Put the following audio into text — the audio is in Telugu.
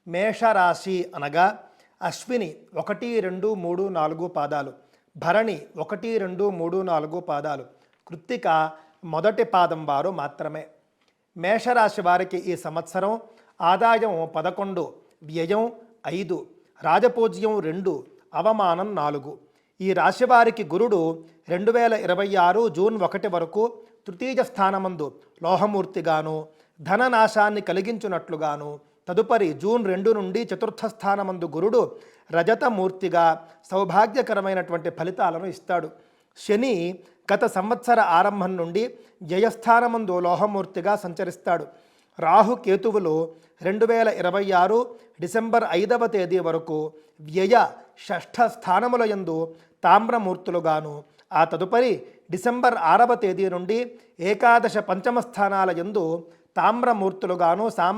మేషరాశి అనగా అశ్విని 1, 2, 3, 4 పాదాలు, భరణి 1, 2, 3, 4 పాదాలు, కృత్తిక మొదటి పాదం వారు మాత్రమే. మేషరాశి వారికి ఈ సంవత్సరం ఆదాయం 11, వ్యయం 5, రాజపూజ్యం 2, అవమానం 4. ఈ రాశి వారికి గురుడు 2026 జూన్ 1 వరకు తృతీయ స్థానమందు లోహమూర్తిగాను ధననాశాన్ని కలిగించున్నట్లుగాను, తదుపరి జూన్ 2 నుండి చతుర్థ స్థానమందు గురుడు రజతమూర్తిగా సౌభాగ్యకరమైనటువంటి ఫలితాలను ఇస్తాడు. శని గత సంవత్సర ఆరంభం నుండి వ్యయస్థానమందు లోహమూర్తిగా సంచరిస్తాడు. రాహు కేతువులు 2026 డిసెంబర్ 5వ తేదీ వరకు వ్యయ షష్ఠ స్థానముల యందు తామ్రమూర్తులుగాను, ఆ తదుపరి డిసెంబర్ 6వ తేదీ నుండి ఏకాదశ పంచమ స్థానాల యందు తామ్రమూర్తులుగాను